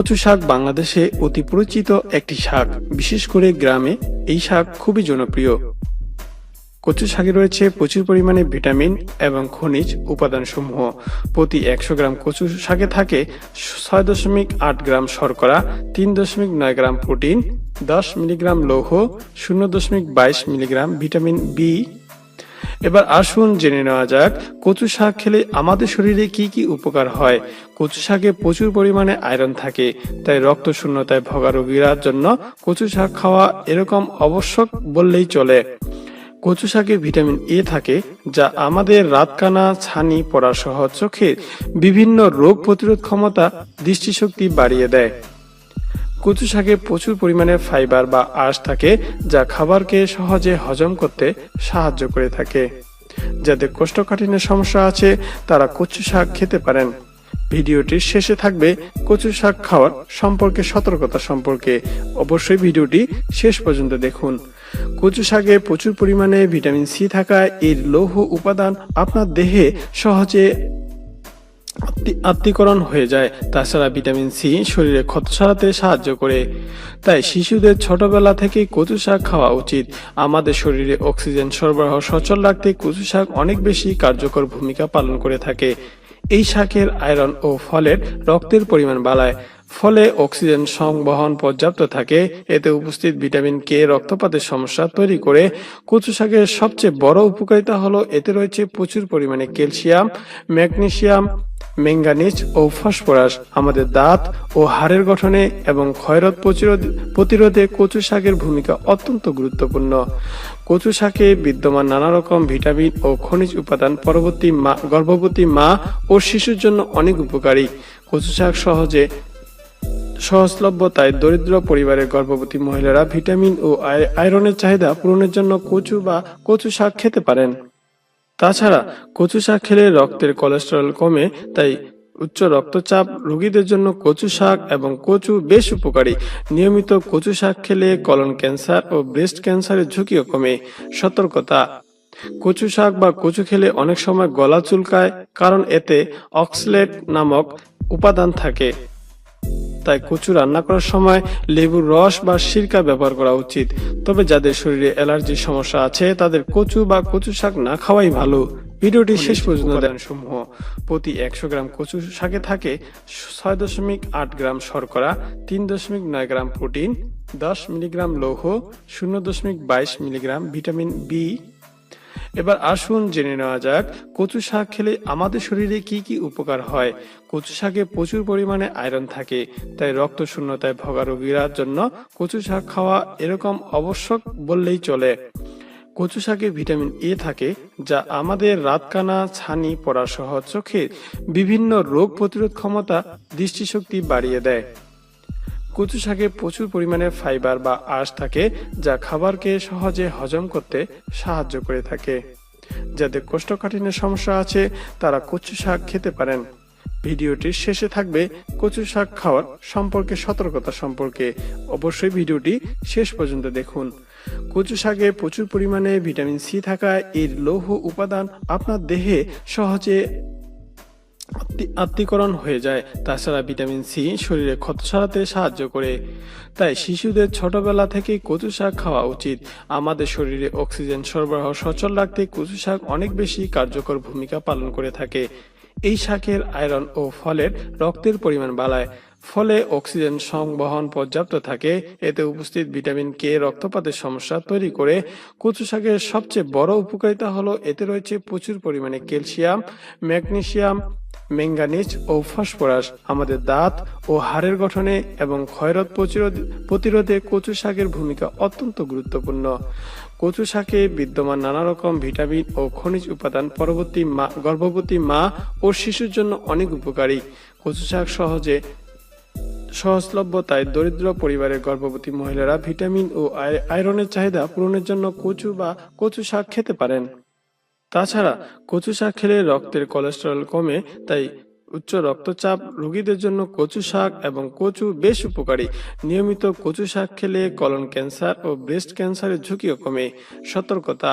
কচু শাক বাংলাদেশে অতি পরিচিত একটি শাক, বিশেষ করে গ্রামে এই শাক খুবই জনপ্রিয়। কচু শাকে রয়েছে প্রচুর পরিমাণে ভিটামিন এবং খনিজ উপাদানসমূহ। প্রতি 100 গ্রাম কচু শাকে থাকে 6.8 গ্রাম শর্করা, 3.9 গ্রাম প্রোটিন, 10 মিলিগ্রাম লৌহ, 0.22 মিলিগ্রাম ভিটামিন বি। এবার আসুন জেনে নেওয়া যাক কচু শাক খেলে আমাদের শরীরে কি কি উপকার হয়। কচু শাকে প্রচুর পরিমাণে আয়রন থাকে, তাই রক্ত শূন্যতায় ভোগা রোগীরা জন্য কচু শাক খাওয়া এরকম আবশ্যক বললেই চলে। কচু শাকে ভিটামিন এ থাকে, যা আমাদের রাতকানা, ছানি পড়া সহ চোখের বিভিন্ন রোগ প্রতিরোধ ক্ষমতা, দৃষ্টিশক্তি বাড়িয়ে দেয়। কচু শাকে প্রচুর পরিমাণে ফাইবার বা আঁশ থাকে, যা খাবারকে সহজে হজম করতে সাহায্য করে থাকে। যাদের কোষ্ঠকাঠিন্যের সমস্যা আছে তারা কচু শাক খেতে পারেন। ভিডিওটির শেষে থাকবে কচু শাক খাওয়ার সম্পর্কে সতর্কতা সম্পর্কে, অবশ্যই ভিডিওটি শেষ পর্যন্ত দেখুন। কচু শাকে প্রচুর পরিমাণে ভিটামিন সি থাকায় এর লৌহ উপাদান আপনার দেহে সহজে আত্তীকরণ হয়ে যায়। তাছাড়া ভিটামিন সি শরীরে ক্ষত সারাতে সাহায্য করে, তাই শিশুদের ছোটবেলা থেকেই কচু শাক খাওয়া উচিত। আমাদের শরীরে অক্সিজেন সরবরাহ সচল রাখতে কচু শাক অনেক বেশি কার্যকর ভূমিকা পালন করে থাকে। এই শাকের আয়রন ও ফলেট রক্তের পরিমাণ বাড়ায়, ফলে অক্সিজেন সংবহন পর্যাপ্ত থাকে। এতে উপস্থিত ভিটামিন কে রক্তপাতের সমস্যা তৈরি করে। কচু শাকের সবচেয়ে বড় উপকারিতা হলো এতে রয়েছে প্রচুর পরিমাণে ক্যালসিয়াম, ম্যাগনেসিয়াম, ম্যাঙ্গানিজ ও ফসফরাস। আমাদের দাঁত ও হাড়ের গঠনে এবং ক্ষয়রোগ প্রতিরোধে কচু শাকের ভূমিকা অত্যন্ত গুরুত্বপূর্ণ। কচু শাকে বিদ্যমান নানা রকম ভিটামিন ও খনিজ উপাদান গর্ভবতী মা ও শিশুর জন্য অনেক উপকারী। কচু শাক সহজলভ্য, তাই দরিদ্র পরিবারের গর্ভবতী মহিলারা ভিটামিন ও আয়রনের চাহিদা পূরণের জন্য কচু শাক খেতে পারেন। তাছাড়া কচু শাক খেলে রক্তের কোলেস্টেরল কমে, তাই উচ্চ রক্তচাপ রোগীদের জন্য কচু শাক এবং কচু বেশ উপকারী। নিয়মিত কচু শাক খেলে কলন ক্যান্সার ও ব্রেস্ট ক্যান্সারের ঝুঁকিও কমে। সতর্কতা: কচু শাক বা কচু খেলে অনেক সময় গলা চুলকায়, কারণ এতে অক্সালেট নামক উপাদান থাকে। তাই কচু রান্না করার সময় লেবুর রস বা সিরকা ব্যবহার করা উচিত। তবে যাদের শরীরে অ্যালার্জির সমস্যা আছে তাদের কচু বা কচু শাক না খাওয়াই ভালো। ভিডিওটি শেষ পর্যন্ত দেখুন। প্রতি 100 গ্রাম কচু শাকে থাকে 6.8 গ্রাম শর্করা, 3.9 গ্রাম প্রোটিন, 10 মিলিগ্রাম লৌহ, 0.22 মিলিগ্রাম ভিটামিন বি। এবার আসুন জেনে নেওয়া যাক কচু শাক খেলে আমাদের শরীরে কি কি উপকার হয়। কচু শাকে প্রচুর পরিমাণে আয়রন থাকে, তাই রক্ত শূন্যতায় ভোগা রোগীরা জন্য কচু শাক খাওয়া এরকম আবশ্যক বললেই চলে। কচু শাকে ভিটামিন এ থাকে, যা আমাদের রাতকানা, ছানি পড়া সহ চোখের বিভিন্ন রোগ প্রতিরোধ ক্ষমতা, দৃষ্টিশক্তি বাড়িয়ে দেয়। কচু শাকে প্রচুর পরিমাণে ফাইবার বা আঁশ থাকে, যা খাবারকে সহজে হজম করতে সাহায্য করে থাকে। যাদের কোষ্ঠকাঠিন্যের সমস্যা আছে তারা কচু শাক খেতে পারেন। ভিডিওটির শেষে থাকবে কচু শাক খাওয়ার সম্পর্কে সতর্কতা সম্পর্কে, অবশ্যই ভিডিওটি শেষ পর্যন্ত দেখুন। কচু শাকে প্রচুর পরিমাণে ভিটামিন সি থাকায় এর লৌহ উপাদান আপনার দেহে সহজে আত্তীকরণ হয়ে যায়। তাছাড়া ভিটামিন সি শরীরে ক্ষত সারাতে সাহায্য করে, তাই শিশুদের ছোটবেলা থেকেই কচু শাক খাওয়া উচিত। আমাদের শরীরে অক্সিজেন সরবরাহ সচল রাখতে কচু শাক অনেক বেশি কার্যকর ভূমিকা পালন করে থাকে। এই শাকের আয়রন ও ফলেট রক্তের পরিমাণ বাড়ায়, ফলে অক্সিজেন সংবহন পর্যাপ্ত থাকে। এতে উপস্থিত ভিটামিন কে রক্তপাতের সমস্যা তৈরি করে। কচু শাকের সবচেয়ে বড় উপকারিতা হলো এতে রয়েছে প্রচুর পরিমাণে ক্যালসিয়াম, ম্যাগনেসিয়াম, ম্যাঙ্গানিজ ও ফসফরাস। আমাদের দাঁত ও হাড়ের গঠনে এবং ক্ষয়রোগ প্রতিরোধে কচু শাকের ভূমিকা অত্যন্ত গুরুত্বপূর্ণ। কচু শাকে বিদ্যমান নানা রকম ভিটামিন ও খনিজ উপাদান গর্ভবতী মা ও শিশুর জন্য অনেক উপকারী। কচু শাক সহজলভ্য, তাই দরিদ্র পরিবারের গর্ভবতী মহিলারা ভিটামিন ও আয়রনের চাহিদা পূরণের জন্য কচু শাক খেতে পারেন। তাছাড়া কচু শাক খেলে রক্তের কোলেস্টেরল কমে, তাই উচ্চ রক্তচাপ রোগীদের জন্য কচু শাক এবং কচু বেশ উপকারী। নিয়মিত কচু শাক খেলে কলন ক্যান্সার ও ব্রেস্ট ক্যান্সারের ঝুঁকিও কমে। সতর্কতা: